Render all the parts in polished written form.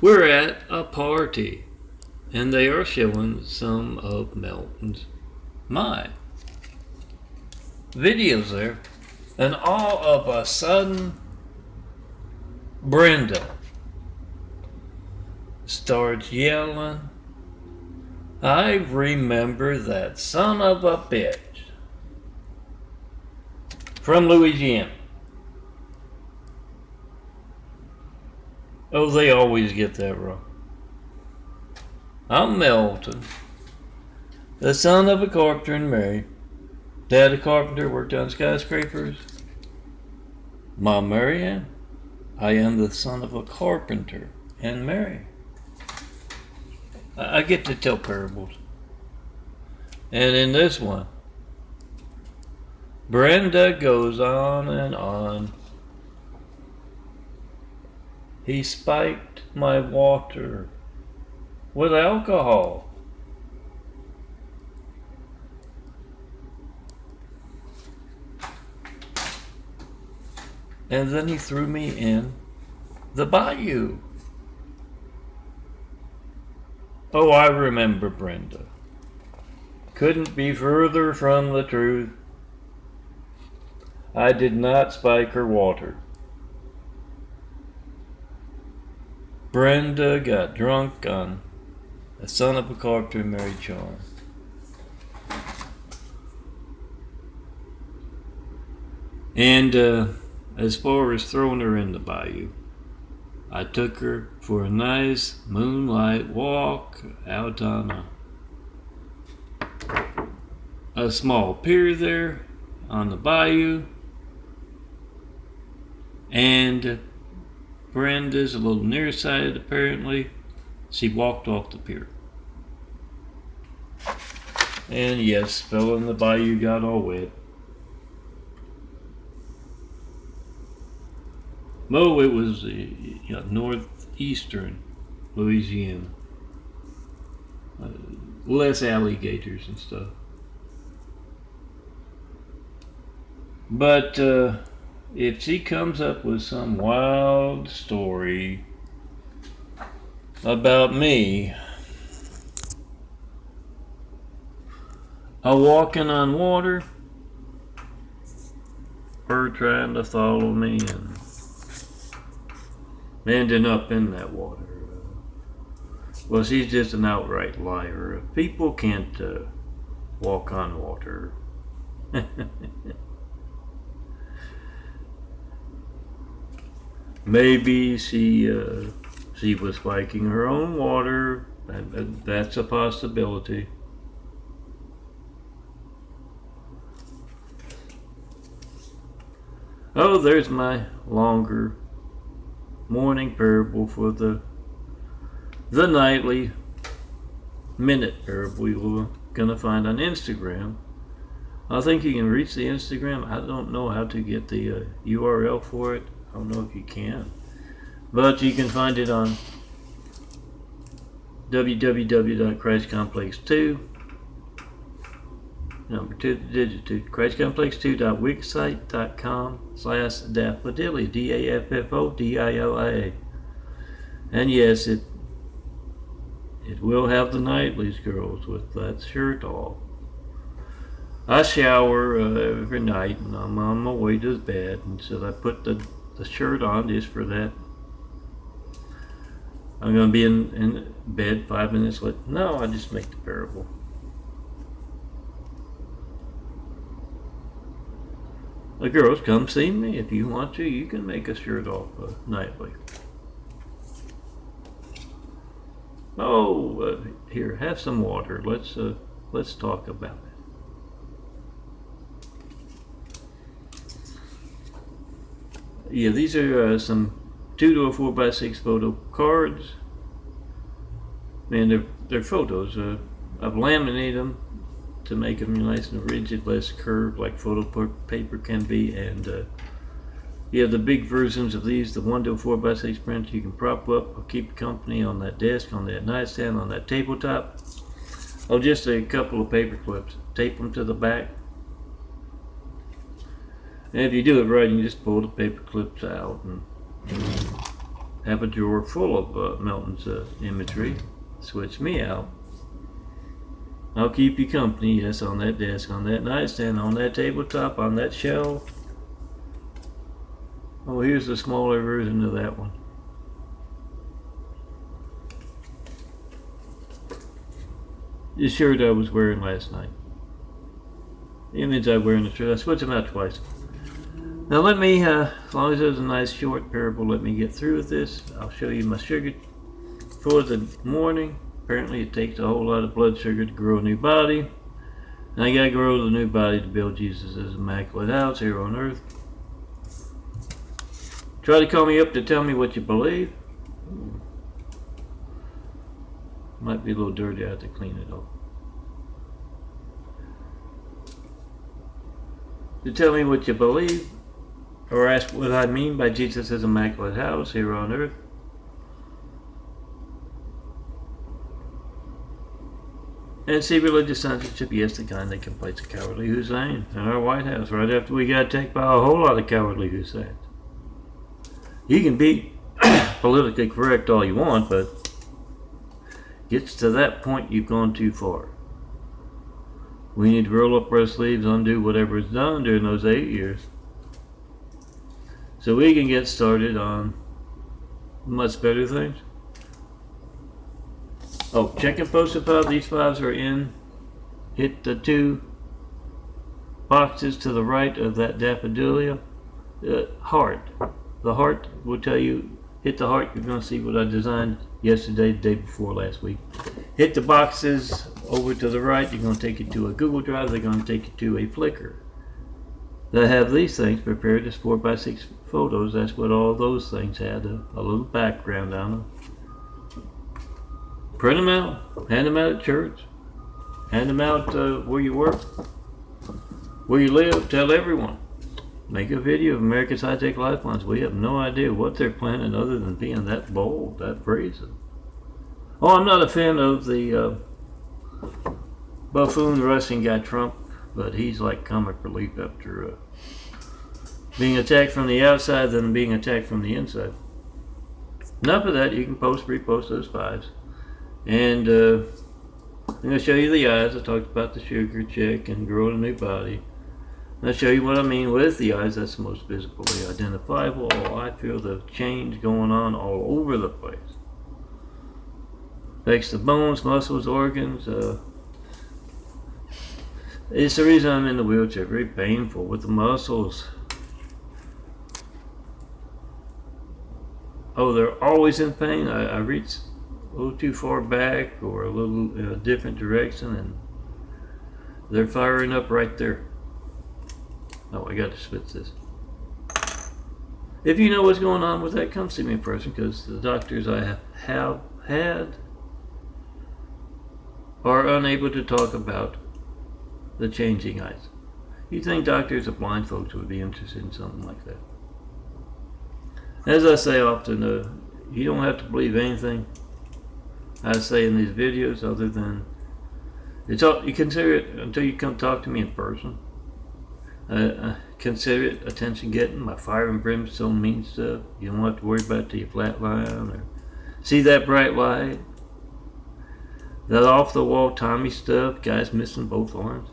We're at a party, and they are showing some of Melton's my videos there, and all of a sudden, Brenda starts yelling, "I remember that son of a bitch from Louisiana." Oh, they always get that wrong. I'm Melton, the son of a carpenter and Mary. Dad a carpenter, worked on skyscrapers. Mom Marianne, I am the son of a carpenter and Mary. I get to tell parables. And in this one, Brenda goes on and on. He spiked my water with alcohol. And then he threw me in the bayou. Oh, I remember Brenda. Couldn't be further from the truth. I did not spike her water. Brenda got drunk on the son of a carpenter and Mary Charm. And as far as throwing her in the bayou, I took her for a nice moonlight walk out on a small pier there on the bayou. And Brenda's a little nearsighted apparently. She walked off the pier. And yes, fell in the bayou, got all wet. Oh, it was northeastern Louisiana. Less alligators and stuff. But if she comes up with some wild story about me walking on water, her trying to follow me and ending up in that water, well, she's just an outright liar. People can't walk on water. Maybe she was spiking her own water. That's a possibility. Oh, there's my longer morning parable for the nightly minute parable you're gonna find on Instagram. I think you can reach the Instagram. I don't know how to get the URL for it. I don't know if you can, but you can find it on www.christcomplex2 number 2 digit 2 christcomplex2.wixsite.com/daffodilly DAFFODILIA. And yes, it will have the nightlies, girls, with that shirt off. I shower every night and I'm on my way to bed, and so I put the shirt on just for that. I'm going to be in bed 5 minutes later. No, I just make the parable. The girls, come see me if you want to. You can make a shirt off nightly. Oh, here, have some water. Let's talk about it. Yeah, these are some 2 to a 4x6 photo cards. And they're photos. I've laminated them to make them nice and rigid, less curved like photo paper can be. And yeah, the big versions of these, the 1 to 4x6 print, you can prop up or keep company on that desk, on that nightstand, on that tabletop. Oh, just a couple of paper clips. Tape them to the back. And if you do it right, you just pull the paper clips out and have a drawer full of Melton's imagery. Switch me out. I'll keep you company, yes, on that desk, on that nightstand, on that tabletop, on that shelf. Oh, here's the smaller version of that one. The shirt I was wearing last night. The image I wear in the shirt. I switched them out twice. Now let me, as long as there's a nice short parable, let me get through with this. I'll show you my sugar for the morning. Apparently it takes a whole lot of blood sugar to grow a new body. And I gotta grow the new body to build Jesus' immaculate house here on earth. Try to call me up to tell me what you believe. Might be a little dirty, I have to clean it off. To tell me what you believe, or ask what I mean by Jesus' immaculate house here on earth. And see religious censorship, yes, the kind that can place a cowardly Hussein in our White House right after we got attacked by a whole lot of cowardly Husseins. You can be politically correct all you want, but gets to that point, you've gone too far. We need to roll up our sleeves, undo whatever is done during those 8 years, so we can get started on much better things. Oh, check and post about these files are in. Hit the 2 boxes to the right of that daffodilia. Heart. The heart will tell you, hit the heart, you're going to see what I designed yesterday, the day before last week. Hit the boxes over to the right, you're going to take you to a Google Drive, they're going to take you to a Flickr. They have these things prepared as 4x6 photos. That's what all those things had, a little background on them. Print them out, hand them out at church, hand them out where you work, where you live, tell everyone. Make a video of America's high-tech lifelines. We have no idea what they're planning other than being that bold, that brazen. Oh, I'm not a fan of the buffoon Russian guy Trump, but he's like comic relief after being attacked from the outside than being attacked from the inside. Enough of that. You can repost those fives. And I'm going to show you the eyes. I talked about the sugar check and growing a new body. I'll show you what I mean with the eyes. That's the most visibly identifiable. I feel the change going on all over the place. Affects the bones, muscles, organs. It's the reason I'm in the wheelchair. Very painful with the muscles. Oh, they're always in pain. I reach a little too far back or a little in a different direction and they're firing up right there. Oh, I got to switch this. If you know what's going on with that, come see me in person, because the doctors I have had are unable to talk about the changing eyes. You'd think doctors of blind folks would be interested in something like that. As I say often, you don't have to believe anything I say in these videos other than it's all, you consider it until you come talk to me in person. Consider it attention getting. My fire and brimstone mean stuff. You don't have to worry about it till you flatline or see that bright light. That off the wall Tommy stuff, guys missing both arms.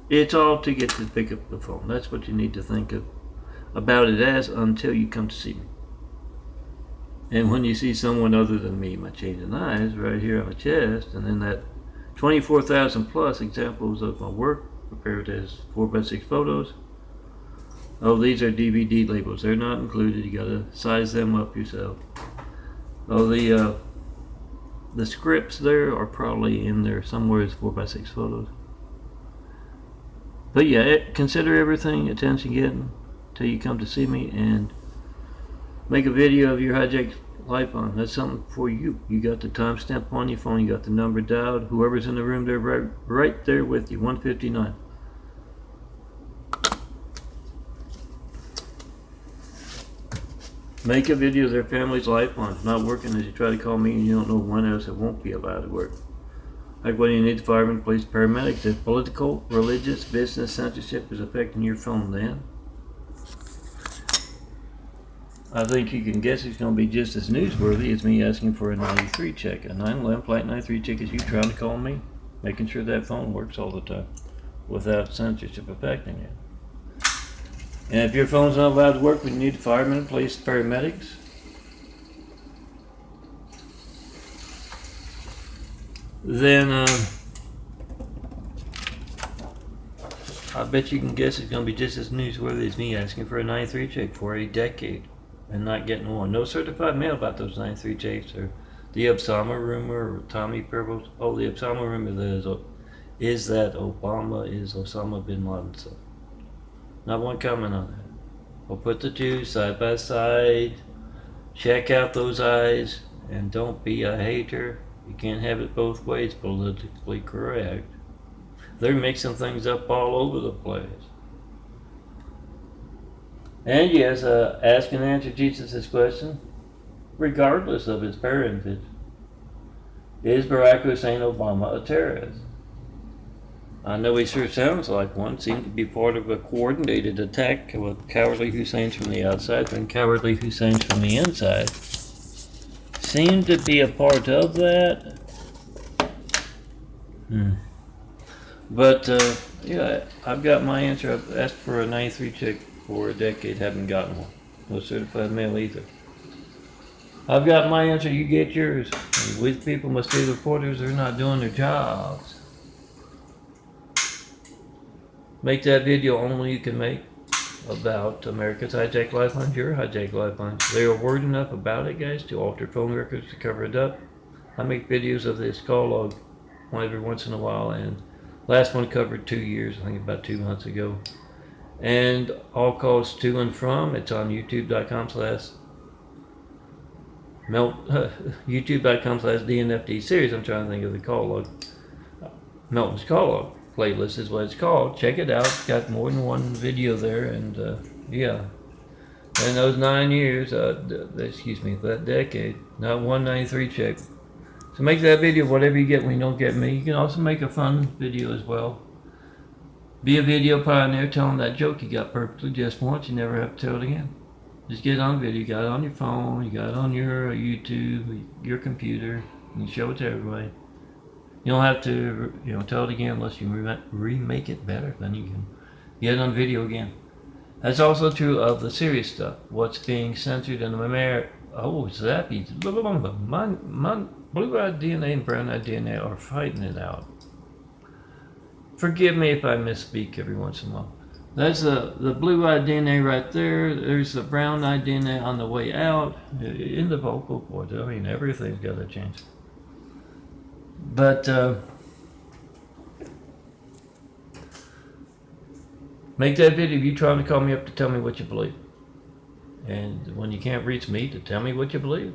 It's all to get to pick up the phone. That's what you need to think about it as until you come to see me. And when you see someone other than me, my changing eyes right here on the chest, and then that 24,000 plus examples of my work prepared as 4x6 photos. Oh, these are DVD labels. They're not included. You gotta size them up yourself. Oh, the scripts there are probably in there somewhere as 4x6 photos. But yeah, consider everything attention getting till you come to see me and make a video of your hijacked life on. That's something for you. You got the timestamp on your phone. You got the number dialed. Whoever's in the room, they're right there with you. 159. Make a video of their family's life on. Not working as you try to call me and you don't know when else it won't be allowed to work. Like what do you need the firemen, police, paramedics? If political, religious, business censorship is affecting your phone, then I think you can guess it's going to be just as newsworthy as me asking for a 93 check. A 911 flight 93 check is you trying to call me, making sure that phone works all the time without censorship affecting it. And if your phone's not allowed to work when you need the firemen, police, paramedics, then I bet you can guess it's going to be just as newsworthy as me asking for a 93 check for a decade and not getting one. No certified mail about those 93 checks or the Osama rumor or Tommy Purple. Oh, the Osama rumor is that Obama is Osama bin Laden. So not one comment on that. We'll put the two side by side, check out those eyes, and don't be a hater. You can't have it both ways, politically correct. They're mixing things up all over the place. And yes, ask and answer Jesus' question, regardless of his parentage. Is Barack Hussein Obama a terrorist? I know he sure sounds like one. Seemed to be part of a coordinated attack with cowardly Husseins from the outside and cowardly Husseins from the inside. Seemed to be a part of that. But yeah, I've got my answer. I've asked for a 93 check for a decade, haven't gotten one. No certified mail either. I've got my answer, you get yours. And with people must be reporters, they're not doing their jobs. Make that video only you can make about America's hijacked lifelines, your hijacked lifelines. They are word enough about it, guys, to alter phone records to cover it up. I make videos of this call log every once in a while, and last one covered 2 years, I think about 2 months ago. And all calls to and from, it's on youtube.com/DNFD series. I'm trying to think of the call log. Melton's call log playlist is what it's called. Check it out. It's got more than one video there, and yeah. And those 9 years, that decade, not 193 check. So make that video whatever you get when you don't get me. You can also make a fun video as well. Be a video pioneer, tell them that joke you got perfectly just once, you never have to tell it again. Just get it on video, you got it on your phone, you got it on your YouTube, your computer, and you show it to everybody. You don't have to tell it again unless you remake it better, then you can get it on video again. That's also true of the serious stuff. What's being censored in America. Oh, Zappy. My blue-eyed DNA and brown-eyed DNA are fighting it out. Forgive me if I misspeak every once in a while. That's the blue-eyed DNA right there. There's the brown-eyed DNA on the way out. In the vocal cords. I mean, everything's got to change. But make that video if you're trying to call me up to tell me what you believe. And when you can't reach me to tell me what you believe,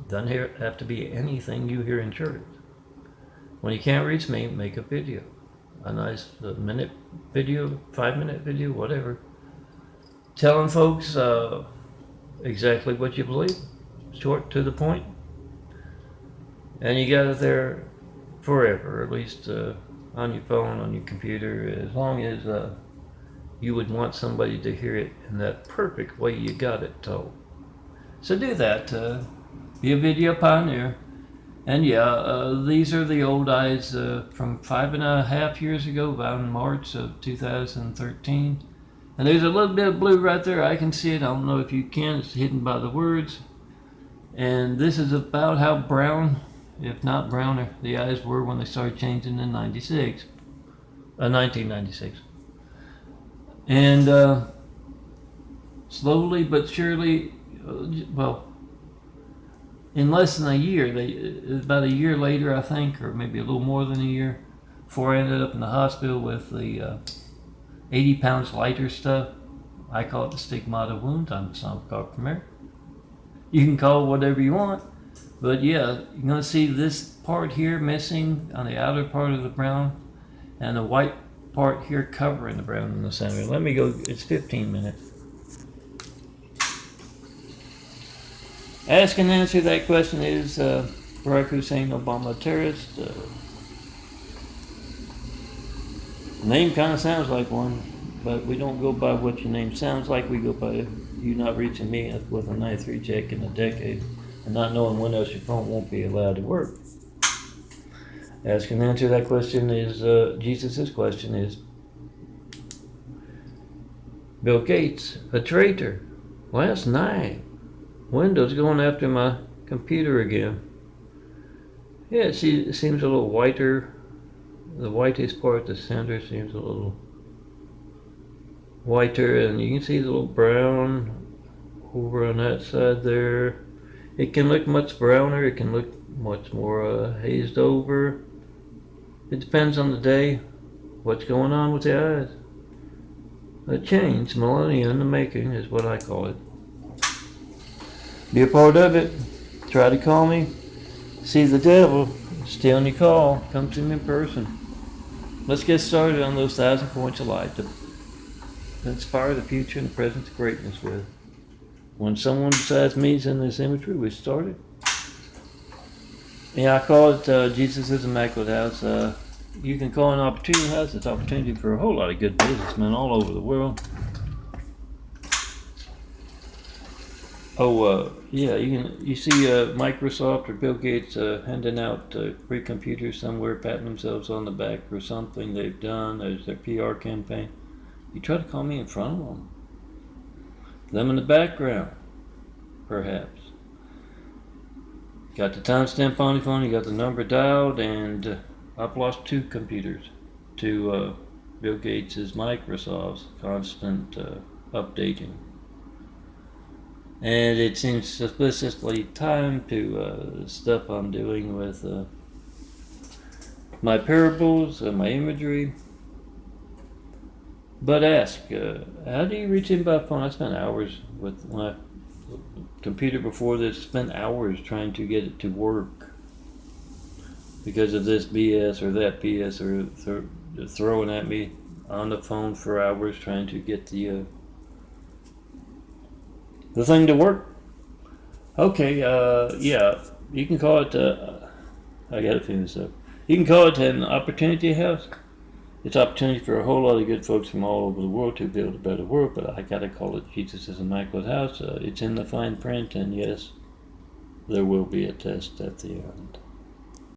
doesn't have to be anything you hear in church. When you can't reach me, make a video. A nice minute video, 5-minute video, whatever. Telling folks exactly what you believe, short to the point. And you got it there forever, at least on your phone, on your computer, as long as you would want somebody to hear it in that perfect way you got it told. So do that. Be a video pioneer. And yeah, these are the old eyes from 5.5 years ago, about in March of 2013. And there's a little bit of blue right there. I can see it. I don't know if you can. It's hidden by the words. And this is about how brown, if not browner, the eyes were when they started changing in 1996. And slowly but surely, in less than a year, about a year later, I think, or maybe a little more than a year, before I ended up in the hospital with the 80 pounds lighter stuff. I call it the stigmata wound. I'm a sonographer from there. You can call it whatever you want, but yeah, you're going to see this part here missing on the outer part of the brown, and the white part here covering the brown in the center. Let me go, it's 15 minutes. Ask and answer that question, is Barack Hussein Obama a terrorist? Name kind of sounds like one, but we don't go by what your name sounds like. We go by you not reaching me with a 93 check in a decade and not knowing when else your phone won't be allowed to work. Ask and answer that question is, Jesus' question is, Bill Gates, a traitor. Last night, Windows going after my computer again. Yeah, it seems a little whiter. The whitest part, the center, seems a little whiter, and you can see the little brown over on that side there. It can look much browner. It can look much more hazed over. It depends on the day, what's going on with the eyes. A change, millennia in the making, is what I call it. Be a part of it. Try to call me. See the devil. Stay on your call. Come to me in person. Let's get started on those 1,000 points of light to inspire the future and the present greatness with. When someone besides me is in this imagery, we started. Yeah, I call it Jesus' Immaculate House. You can call it an opportunity house. It's an opportunity for a whole lot of good businessmen all over the world. Oh, yeah, you see Microsoft or Bill Gates handing out free computers somewhere, patting themselves on the back for something they've done. There's their PR campaign. You try to call me in front of them. Them in the background, perhaps. Got the timestamp on your phone, you got the number dialed, and I've lost 2 computers to Bill Gates' Microsoft's constant updating. And it seems suspiciously timed to stuff I'm doing with my parables and my imagery. But ask, how do you reach in by phone? I spent hours with my computer before this, spent hours trying to get it to work because of this BS or that BS, or throwing at me on the phone for hours trying to get the thing to work. Okay, yeah, you can call it, I gotta finish this up. You can call it an opportunity house. It's opportunity for a whole lot of good folks from all over the world to build a better world, but I gotta call it Jesus' Immaculate House. It's in the fine print, and yes, there will be a test at the end.